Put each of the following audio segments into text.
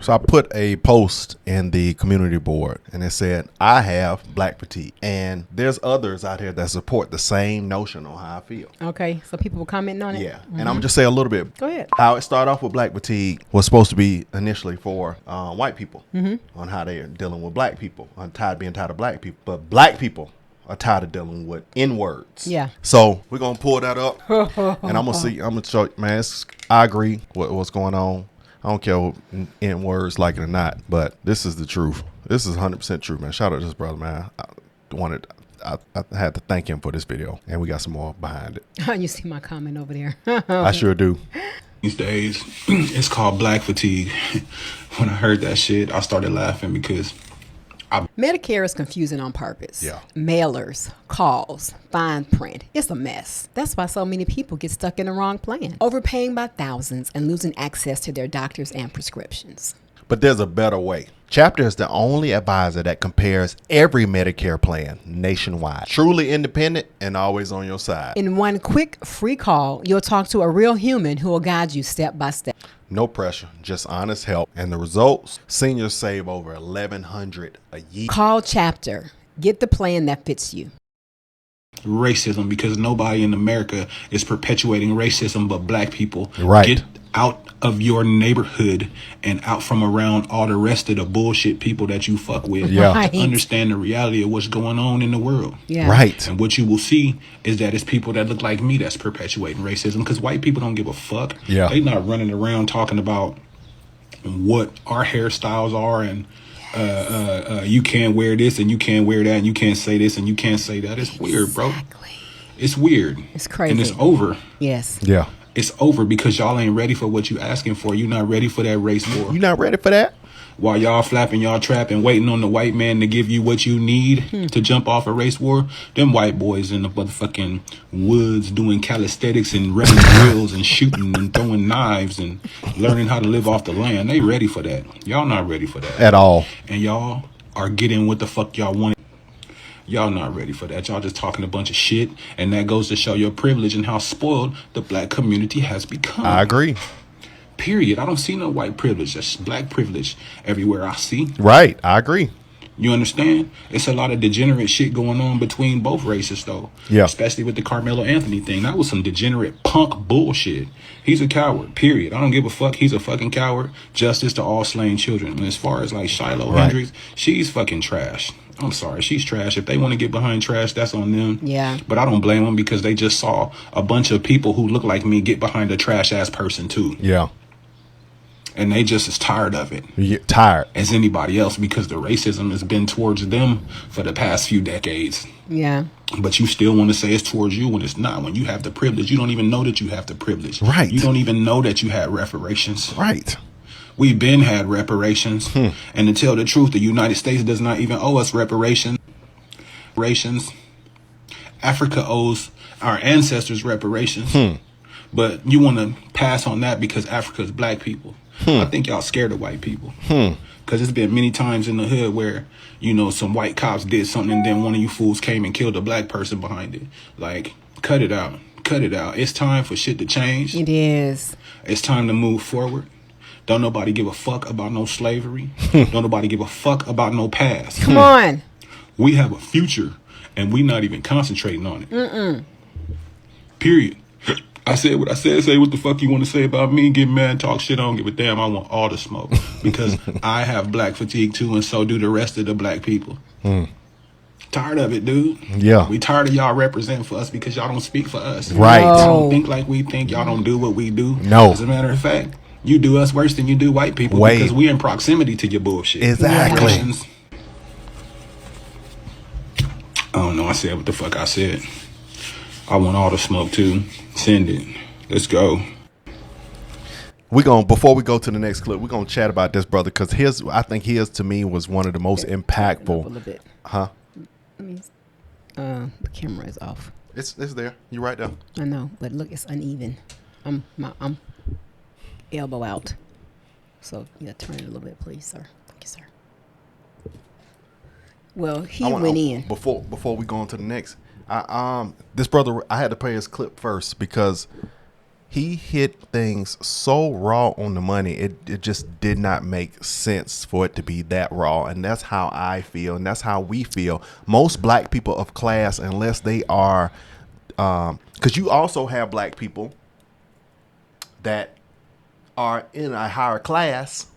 So I put a post in the community board and it said, I have black fatigue. And there's others out here that support the same notion on how I feel. Okay, so people were commenting on it? Yeah. And I'm going to just say a little bit. Go ahead. How it started off with black fatigue was supposed to be initially for white people on how they are dealing with black people, being tired of black people. But black people are tired of dealing with N-words. Yeah. So we're going to pull that up and I'm going to show you, man, I agree with what's going on. I don't care N-words like it or not, but this is the truth. This is 100% true, man. Shout out to this brother, man. I had to thank him for this video, and we got some more behind it. You see my comment over there. I sure do. These days, it's called black fatigue. When I heard that shit, I started laughing because Medicare is confusing on purpose. Yeah. Mailers, calls, fine print. It's a mess. That's why so many people get stuck in the wrong plan, overpaying by thousands and losing access to their doctors and prescriptions. But there's a better way. Chapter is the only advisor that compares every Medicare plan nationwide. Truly independent and always on your side. In one quick free call, you'll talk to a real human who will guide you step by step. No pressure, just honest help. And the results, seniors save over $1,100 a year. Call Chapter. Get the plan that fits you. racism, because nobody in America is perpetuating racism but black people. Right. Get out of your neighborhood and out from around all the rest of the bullshit people that you fuck with. Yeah. Right. To understand the reality of what's going on in the world. Yeah. Right. And what you will see is that it's people that look like me that's perpetuating racism, because white people don't give a fuck. Yeah. They not running around talking about what our hairstyles are and you can't wear this and you can't wear that and you can't say this and you can't say that. It's weird, bro. Exactly. It's weird. It's crazy. And it's over. Yes. Yeah. It's over because y'all ain't ready for what you asking for. You're not ready for that race war. You not ready for that? While y'all flapping y'all trap and waiting on the white man to give you what you need to jump off a race war, them white boys in the motherfucking woods doing calisthenics and running drills and shooting and throwing knives and learning how to live off the land. They ready for that. Y'all not ready for that. At all. And y'all are getting what the fuck y'all want. Y'all not ready for that. Y'all just talking a bunch of shit. And that goes to show your privilege and how spoiled the black community has become. I agree. Period. I don't see no white privilege. That's black privilege everywhere I see. Right. I agree. You understand? It's a lot of degenerate shit going on between both races, though. Yeah. Especially with the Carmelo Anthony thing. That was some degenerate punk bullshit. He's a coward, period. I don't give a fuck. He's a fucking coward. Justice to all slain children. And as far as like Shiloh Hendricks, she's fucking trash. I'm sorry, she's trash. If they want to get behind trash, that's on them. Yeah. But I don't blame them because they just saw a bunch of people who look like me get behind a trash ass person too. Yeah. And they just as tired of it. Tired. As anybody else, because the racism has been towards them for the past few decades. Yeah. But you still want to say it's towards you when it's not. When you have the privilege, you don't even know that you have the privilege. Right. You don't even know that you had reparations. Right. We've been had reparations. And to tell the truth, the United States does not even owe us reparations. Africa owes our ancestors reparations. But you want to pass on that because Africa's black people. I think y'all scared of white people. Because it's been many times in the hood where, you know, some white cops did something and then one of you fools came and killed a black person behind it. Like, cut it out. Cut it out. It's time for shit to change. It is. It's time to move forward. Don't nobody give a fuck about no slavery. Don't nobody give a fuck about no past. Come on. We have a future and we not even concentrating on it. Period. I said what I said. Say what the fuck you want to say about me. Get mad, talk shit. I don't give a damn. I want all the smoke because I have black fatigue too, and so do the rest of the black people. Tired of it, dude. Yeah. We tired of y'all representing for us because y'all don't speak for us. Right. Y'all No. don't think like we think. Y'all don't do what we do. No. As a matter of fact, you do us worse than you do white people Way. because we in proximity to your bullshit. Exactly. Relations. I don't know. I said what the fuck I said. I want all the smoke too. Send it. Let's go. Before we go to the next clip, we're gonna chat about this brother because I think his to me was one of the most A impactful. little bit. Huh? The camera is off. It's there. You right there. I know, but look, it's uneven. I'm elbow out. So yeah, turn it a little bit, please, sir. Thank you, sir. Well, he went in. Before we go on to the next, this brother, I had to play his clip first because he hit things so raw on the money. It just did not make sense for it to be that raw. And that's how I feel. And that's how we feel. Most black people of class, unless they are, because you also have black people that are in a higher class,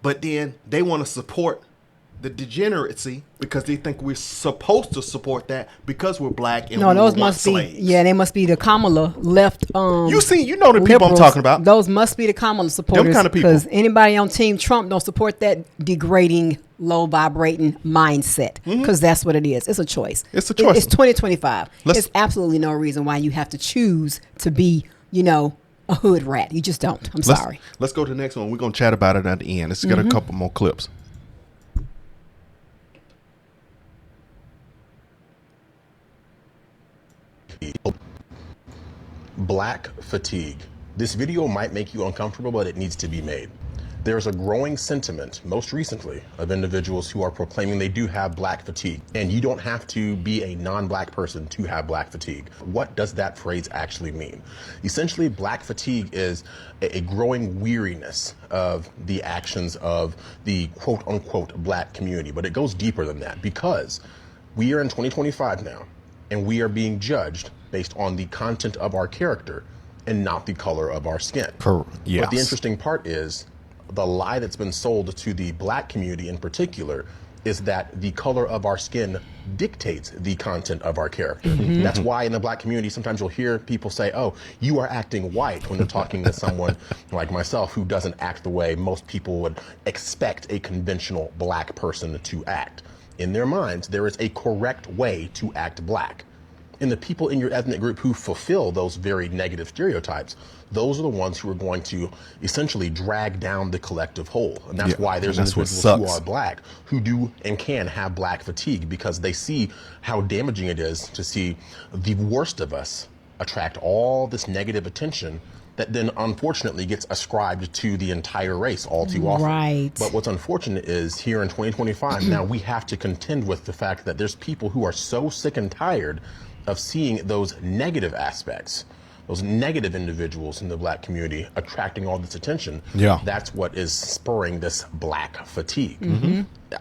but then they want to support the degeneracy because they think we're supposed to support that because we're black and no, we those want must slaves. be they must be the Kamala left. You know the people I'm liberals. talking about. Those must be the Kamala supporters. Them kind of people. Because anybody on Team Trump don't support that degrading, low vibrating mindset. Because that's what it is. It's a choice. It's a choice. It's 2025. There's absolutely no reason why you have to choose to be, a hood rat. You just don't. I'm sorry. Let's go to the next one. We're gonna chat about it at the end. Let's get a couple more clips. Black fatigue. This video might make you uncomfortable, but it needs to be made. There's a growing sentiment, most recently, of individuals who are proclaiming they do have black fatigue. And you don't have to be a non-black person to have black fatigue. What does that phrase actually mean? Essentially, black fatigue is a growing weariness of the actions of the quote-unquote black community. But it goes deeper than that because we are in 2025 now, and we are being judged based on the content of our character and not the color of our skin. Yes. But the interesting part is the lie that's been sold to the black community in particular is that the color of our skin dictates the content of our character. That's why in the black community, sometimes you'll hear people say, oh, you are acting white when they're talking to someone like myself who doesn't act the way most people would expect a conventional black person to act. In their minds, there is a correct way to act black. And the people in your ethnic group who fulfill those very negative stereotypes, those are the ones who are going to essentially drag down the collective whole. And that's why there's individuals who are black who do and can have black fatigue because they see how damaging it is to see the worst of us attract all this negative attention that then unfortunately gets ascribed to the entire race all too often. Right. But what's unfortunate is here in 2025, now we have to contend with the fact that there's people who are so sick and tired of seeing those negative aspects, those negative individuals in the black community attracting all this attention. Yeah. That's what is spurring this black fatigue.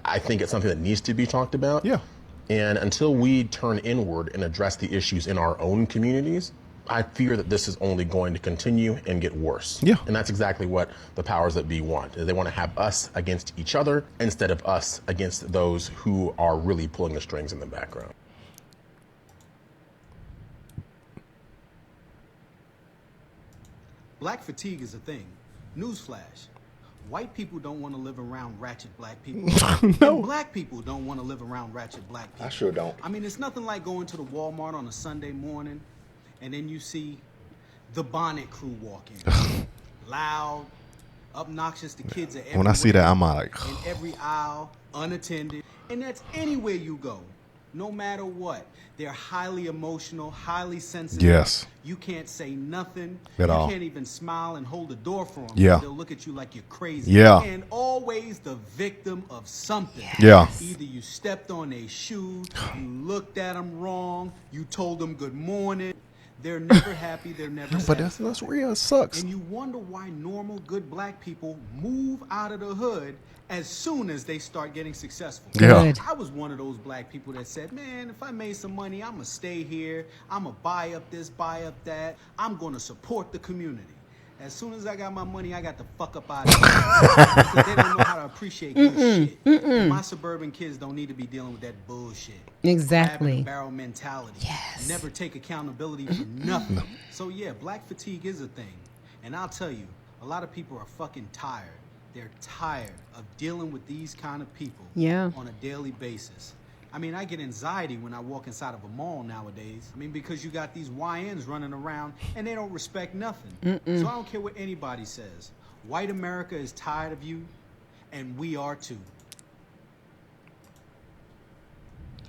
I think it's something that needs to be talked about. Yeah. And until we turn inward and address the issues in our own communities, I fear that this is only going to continue and get worse. Yeah. And that's exactly what the powers that be want. They want to have us against each other instead of us against those who are really pulling the strings in the background. Black fatigue is a thing. Newsflash. White people don't want to live around ratchet black people. No. And black people don't want to live around ratchet black people. I sure don't. I mean, it's nothing like going to the Walmart on a Sunday morning and then you see the bonnet crew walk in. Loud, obnoxious, the kids are everywhere. When I see that, I'm like, in every aisle, unattended. And that's anywhere you go, no matter what. They're highly emotional, highly sensitive. Yes. You can't say nothing. At you all. can't even smile and hold the door for them. Yeah. They'll look at you like you're crazy. Yeah. And always the victim of something. Yeah. Either you stepped on their shoes, you looked at them wrong, you told them good morning. They're never happy. They're never but satisfied. that's real. It sucks. And you wonder why normal, good black people move out of the hood as soon as they start getting successful. Yeah. Good. I was one of those black people that said, man, if I made some money, I'm going to stay here. I'm going to buy up this, buy up that. I'm going to support the community. As soon as I got my money, I got the fuck up out of here. Because they don't know how to appreciate good shit. And my suburban kids don't need to be dealing with that bullshit. Exactly. Having a barrel mentality. Yes. Never take accountability for nothing. So yeah, black fatigue is a thing. And I'll tell you, a lot of people are fucking tired. They're tired of dealing with these kind of people on a daily basis. I mean, I get anxiety when I walk inside of a mall nowadays. I mean, because you got these YNs running around and they don't respect nothing. So I don't care what anybody says. White America is tired of you, and we are too.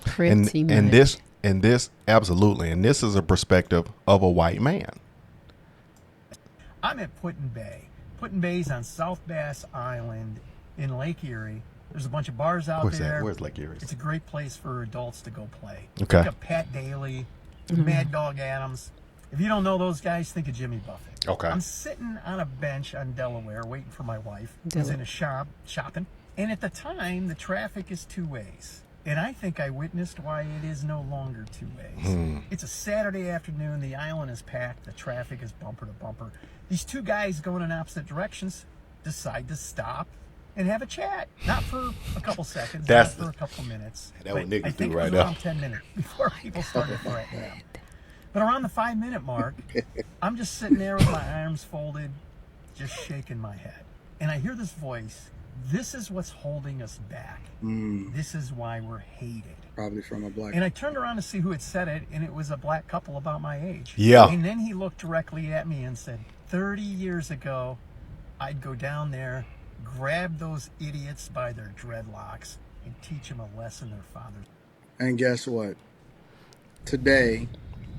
Pretty much. And this absolutely, and this is a perspective of a white man. I'm at Putin Bay. Putin Bay's on South Bass Island in Lake Erie. There's a bunch of bars out Where's there. that? Where's Lake Erie? It's a great place for adults to go play. Okay. Look up Pat Daly, Mad Dog Adams. If you don't know those guys, think of Jimmy Buffett. Okay. I'm sitting on a bench on Delaware waiting for my wife. I was in a shop shopping. And at the time, the traffic is two ways. And I think I witnessed why it is no longer two ways. It's a Saturday afternoon. The island is packed. The traffic is bumper to bumper. These two guys going in opposite directions decide to stop and have a chat. Not for a couple seconds, not for a couple minutes. That what I niggas think do right it was now. around 10 minutes before people started threatening them. But around the 5-minute mark, I'm just sitting there with my arms folded, just shaking my head. And I hear this voice. This is what's holding us back. This is why we're hated. Probably from a black. And I turned around to see who had said it, and it was a black couple about my age. Yeah. And then he looked directly at me and said, 30 years ago, I'd go down there, grab those idiots by their dreadlocks, and teach them a lesson their fathers. And guess what? Today,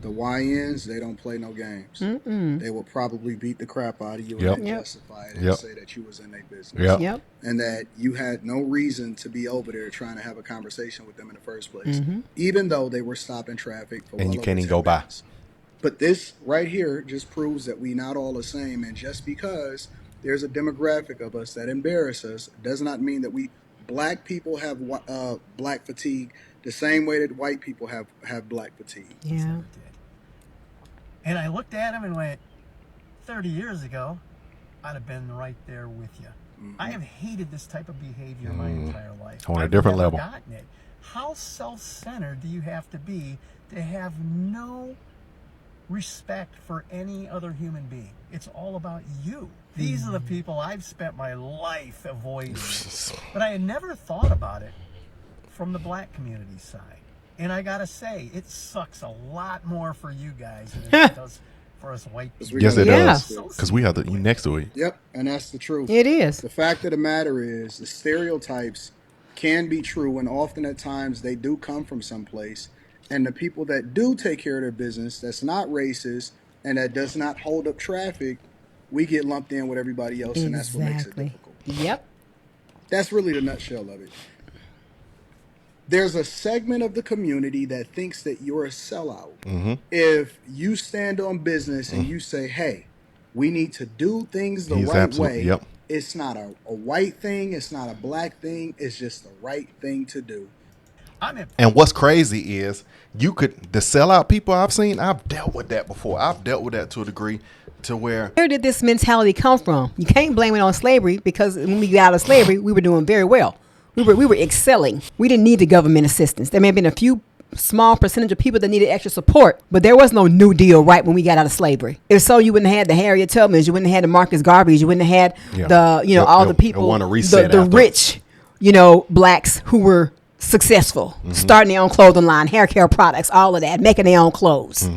the YNs, they don't play no games. They will probably beat the crap out of you and justify it and say that you was in their business. And that you had no reason to be over there trying to have a conversation with them in the first place. Even though they were stopping traffic for And you can't even go by. But this right here just proves that we not all the same. And just because there's a demographic of us that embarrass us does not mean that we black people have black fatigue the same way that white people have black fatigue. Yeah. And I looked at him and went, 30 years ago, I'd have been right there with you. I have hated this type of behavior my entire life. On a different level. I've gotten it. How self-centered do you have to be to have no respect for any other human being? It's all about you. These are the people I've spent my life avoiding. But I had never thought about it from the black community side. And I gotta say, it sucks a lot more for you guys than it does for us white people. Yes, it does. Because we have you next to it. Yep, and that's the truth. It is. The fact of the matter is, the stereotypes can be true, and often at times they do come from someplace. And the people that do take care of their business, that's not racist, and that does not hold up traffic, we get lumped in with everybody else, and that's what makes it difficult. Yep. That's really the nutshell of it. There's a segment of the community that thinks that you're a sellout. If you stand on business and you say, hey, we need to do things the right way, it's not a white thing, it's not a black thing, it's just the right thing to do. And what's crazy is the sellout people I've seen, I've dealt with that before. I've dealt with that to a degree to where. Where did this mentality come from? You can't blame it on slavery, because when we got out of slavery, we were doing very well. We were excelling. We didn't need the government assistance. There may have been a few small percentage of people that needed extra support, but there was no New Deal right when we got out of slavery. If so, you wouldn't have had the Harriet Tubmans, you wouldn't have had the Marcus Garveys, you wouldn't have had all the people, the rich, blacks who were successful, starting their own clothing line, hair care products, all of that, making their own clothes.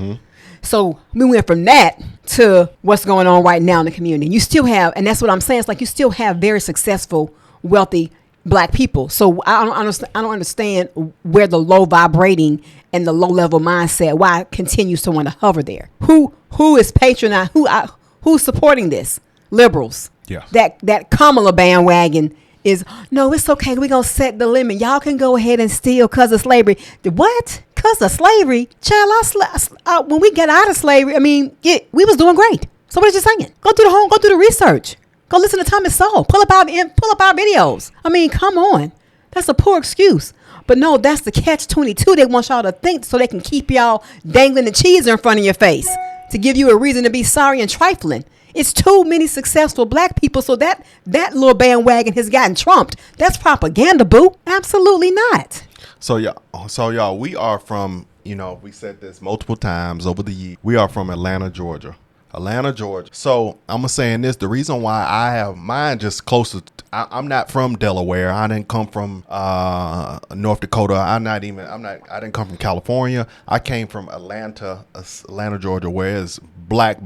So we went from that to what's going on right now in the community. You still have, and that's what I'm saying, it's like you still have very successful, wealthy black people. So I don't understand where the low vibrating and the low level mindset, why it continues to want to hover there. Who is patronizing? Who's supporting this? Liberals. Yeah. That Kamala bandwagon is, no, it's okay. We're going to set the limit. Y'all can go ahead and steal because of slavery. What? Because of slavery? Child, when we got out of slavery, we was doing great. So what are you saying? Go do the research. Go listen to Thomas Sowell. Pull up our videos. Come on. That's a poor excuse. But no, that's the catch-22. They want y'all to think so they can keep y'all dangling the cheese in front of your face to give you a reason to be sorry and trifling. It's too many successful black people, so that little bandwagon has gotten trumped. That's propaganda, boo. Absolutely not. So y'all, we are from, we said this multiple times over the years. We are from Atlanta, Georgia. So I'm saying this, the reason why I have mine just closer, I'm not from Delaware. I didn't come from North Dakota. I didn't come from California. I came from Atlanta, Georgia, where it's black,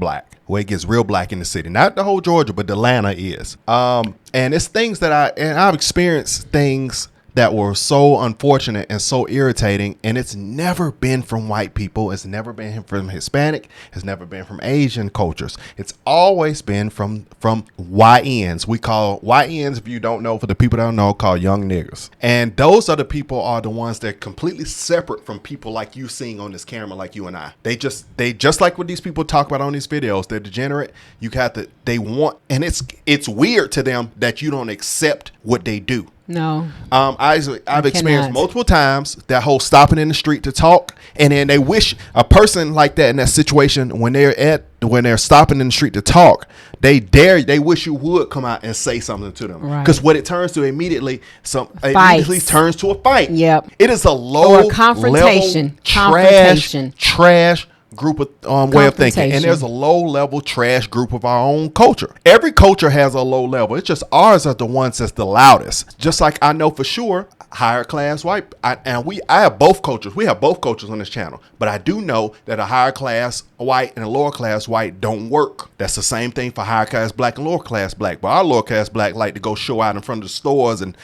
where it gets real black in the city. Not the whole Georgia, but Atlanta is. And it's things that I've experienced things that were so unfortunate and so irritating, and it's never been from white people. It's never been from Hispanic. It's never been from Asian cultures. It's always been from YNs. We call YNs, if you don't know, for the people that don't know, called young niggas. And those are the people are the ones that are completely separate from people like you seeing on this camera, like you and I. They just like what these people talk about on these videos. They're degenerate. They want, and it's weird to them that you don't accept what they do. No. I've experienced multiple times that whole stopping in the street to talk, and then they wish a person like that in that situation when they're stopping in the street to talk, they wish you would come out and say something to them, because what it turns to immediately turns to a fight. Yep. It is a low confrontation, level trash group of way of thinking, and there's a low level trash group of our own culture. Every culture has a low level. It's just ours are the ones that's the loudest. Just like I know for sure higher class white, I have both cultures. We have both cultures on this channel, but I do know that a higher class white and a lower class white don't work. That's the same thing for higher class black and lower class black. But our lower class black like to go show out in front of the stores and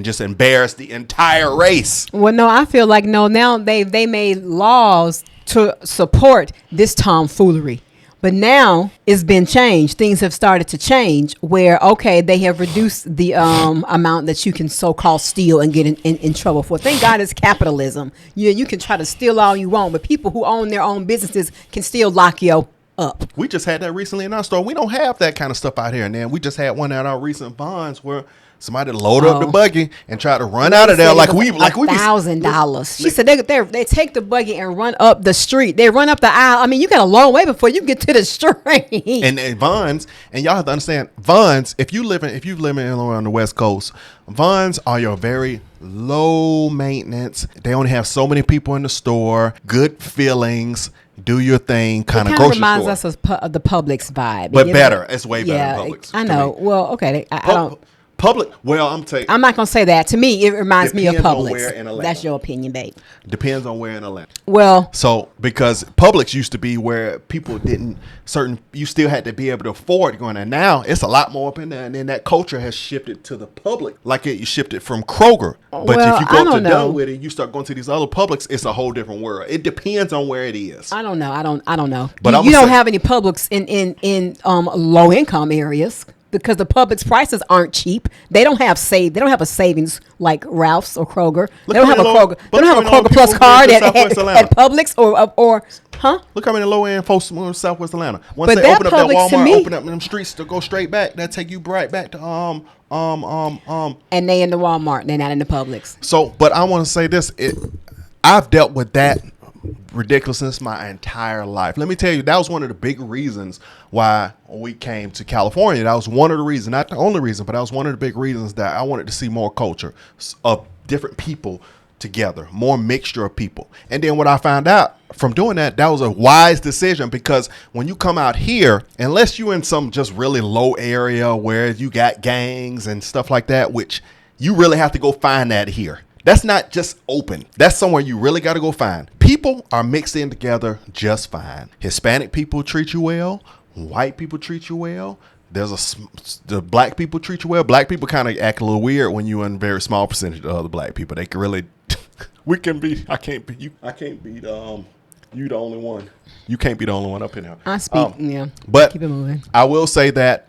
just embarrass the entire race. Well, no, I feel like now they made laws to support this tomfoolery. But now it's been changed. Things have started to change where, okay, they have reduced the amount that you can so-called steal and get in trouble for. Thank God it's capitalism. You can try to steal all you want, but people who own their own businesses can still lock you up. We just had that recently in our store. We don't have that kind of stuff out here. And then we just had one at our recent Vons where somebody loaded up the buggy and tried to run out of there like we $1,000. She said they take the buggy and run up the street. They run up the aisle. I mean, you got a long way before you get to the street. And Vons, and y'all have to understand, Vons, if you live in on the West Coast, Vons are your very low maintenance. They only have so many people in the store. Good feelings. Do your thing, kind of grocery store. It reminds us of the Publix vibe, but better. It's way better than Publix. I know. Well, okay, I don't. Public. Well, I'm not gonna say that. To me, it reminds me of Publix. Where in Atlanta. That's your opinion, babe. Depends on where in Atlanta. Well, so because Publix used to be where people you still had to be able to afford going there. Now it's a lot more up in there, and then that culture has shifted to the public, like you shifted from Kroger. But if you go to Dunwoody, you start going to these other Publix, it's a whole different world. It depends on where it is. I don't know. I don't know. But you don't have any Publix in low income areas. Because the Publix prices aren't cheap. They don't have a savings like Ralph's or Kroger. They don't have a Kroger. They don't have a Kroger Plus card at Publix or huh? Look how many low end folks in Southwest Atlanta. Once they open up that Walmart, open up them streets to go straight back, that take you right back to And they in the Walmart. They're not in the Publix. So, but I want to say this: I've dealt with that ridiculousness my entire life. Let me tell you, that was one of the big reasons why we came to California. That was one of the reasons, not the only reason, but that was one of the big reasons that I wanted to see more culture of different people together, more mixture of people. And then what I found out from doing that was a wise decision, because when you come out here, unless you're in some just really low area where you got gangs and stuff like that, which you really have to go find that here. That's not just open. That's somewhere you really got to go find. People are mixed in together just fine. Hispanic people treat you well. White people treat you well. The black people treat you well. Black people kind of act a little weird when you're in a very small percentage of other black people. They can really, I can't be you the only one. You can't be the only one up in here. I speak, yeah. But keep it moving. I will say that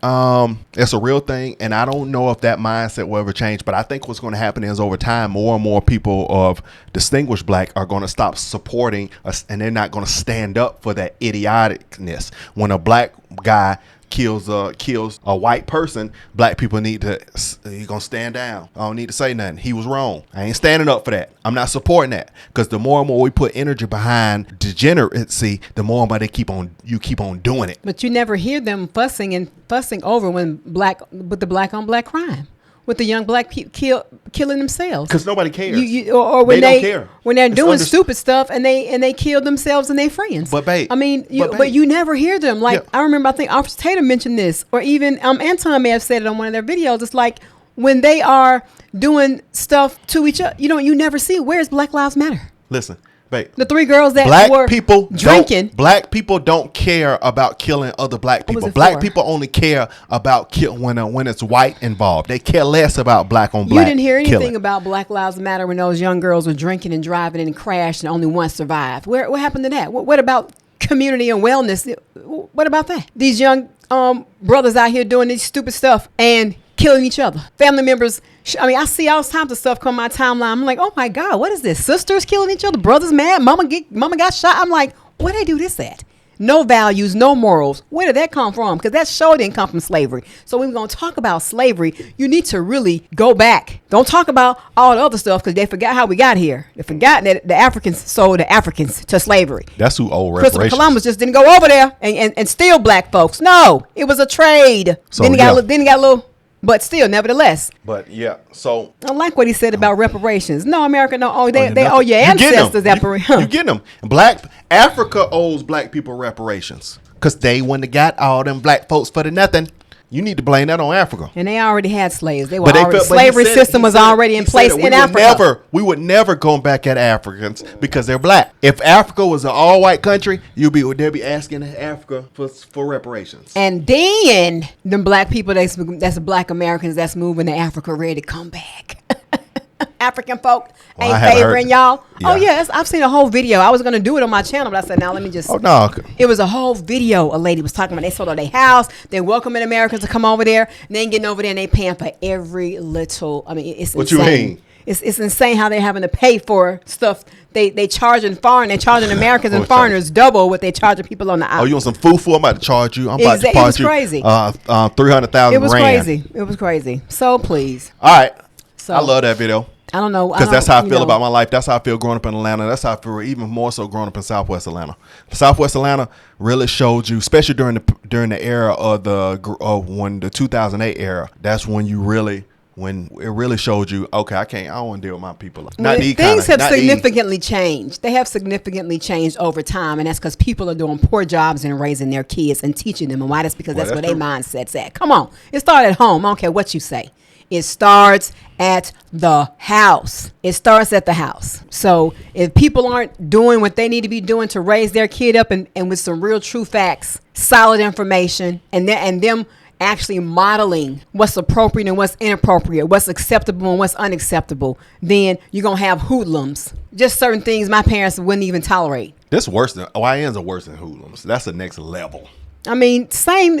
it's a real thing, and I don't know if that mindset will ever change. But I think what's going to happen is over time, more and more people of distinguished black are going to stop supporting us, and they're not going to stand up for that idioticness. When a black guy kills a white person, black people you're gonna stand down. I don't need to say nothing. He was wrong. I ain't standing up for that. I'm not supporting that, because the more and more we put energy behind degeneracy, the more and more you keep on doing it. But you never hear them fussing over with the black on black crime, with the young black people killing themselves, because nobody cares. Or when they don't care when they're doing stupid stuff and they kill themselves and their friends. But babe, but you never hear them. Like, I remember, I think Officer Tater mentioned this, or even Anton may have said it on one of their videos. It's like when they are doing stuff to each other, you never see, where's Black Lives Matter? Listen, The 3 girls that were drinking. Black people don't care about killing other black people. Black people only care about when it's white involved. They care less about black on black. You didn't hear anything about Black Lives Matter when those young girls were drinking and driving and crashed and only one survived. What happened to that? What about community and wellness? What about that? These young brothers out here doing this stupid stuff and killing each other. Family members. I mean, I see all kinds of stuff come on my timeline. I'm like, oh my God, what is this? Sisters killing each other, brothers mad, mama got shot. I'm like, where they do this at? No values, no morals. Where did that come from? Because that show didn't come from slavery. So when we're going to talk about slavery, you need to really go back. Don't talk about all the other stuff because they forgot how we got here. They forgot that the Africans sold the Africans to slavery. That's who owe reparations. Christopher Columbus just didn't go over there and steal black folks. No, it was a trade. So, then he got a little. But still, nevertheless. But yeah, so I like what he said about reparations. No, America, no. They owe your ancestors reparations. You get them. Africa owes black people reparations because they wouldn't have got all them black folks for the nothing. You need to blame that on Africa. And they already had slaves. Slavery system was already in place in Africa. We would never go back at Africans because they're black. If Africa was an all-white country, they'd be asking Africa for reparations. And then them black people, that's black Americans that's moving to Africa ready to come back. African folk ain't favoring y'all. Yeah. Oh yes, I've seen a whole video. I was gonna do it on my channel, but I said, now let me just. Oh no. It was a whole video. A lady was talking about they sold their house. They're welcoming Americans to come over there. And then getting over there and they paying for every little. I mean, it's insane. What you mean? It's insane how they're having to pay for stuff. They charging Americans and foreigners double what they charging people on the island. Oh, you want some food? I'm about to charge you. I'm about to charge you. Crazy. 300,000. It was crazy. It was crazy. So please. All right. So I love that video. I don't know. Because that's how I feel about my life. That's how I feel growing up in Atlanta. That's how I feel even more so growing up in Southwest Atlanta. Southwest Atlanta really showed you, especially during the era of when the 2008 era, that's when it really showed you, okay, I don't want to deal with my people. Things have significantly changed. They have significantly changed over time, and that's because people are doing poor jobs in raising their kids and teaching them. And why? That's because that's where their mindset's at. Come on. It started at home. I don't care what you say. It starts at the house. It starts at the house. So if people aren't doing what they need to be doing to raise their kid up and with some real true facts, solid information, and them actually modeling what's appropriate and what's inappropriate, what's acceptable and what's unacceptable, then you're going to have hoodlums. Just certain things my parents wouldn't even tolerate. This worse than YNs are worse than hoodlums. That's the next level. I mean, it's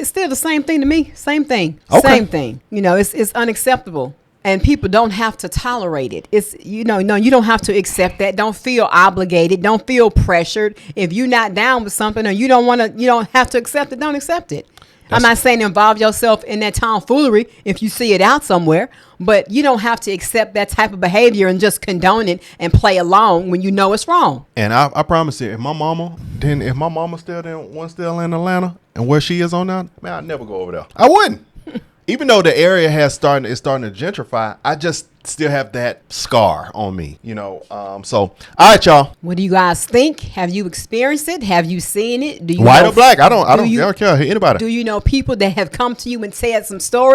still the same thing to me. Same thing. Okay. Same thing. You know, it's unacceptable. And people don't have to tolerate it. It's, you don't have to accept that. Don't feel obligated. Don't feel pressured. If you're not down with something or you don't have to accept it, don't accept it. I'm not saying involve yourself in that tomfoolery if you see it out somewhere, but you don't have to accept that type of behavior and just condone it and play along when you know it's wrong. And I promise you, if my mama still in Atlanta and where she is on now, man, I'd never go over there. I wouldn't. Even though the area is starting to gentrify, I just still have that scar on me, So, all right, y'all. What do you guys think? Have you experienced it? Have you seen it? White or black? I don't care. Anybody? Do you know people that have come to you and said some stories?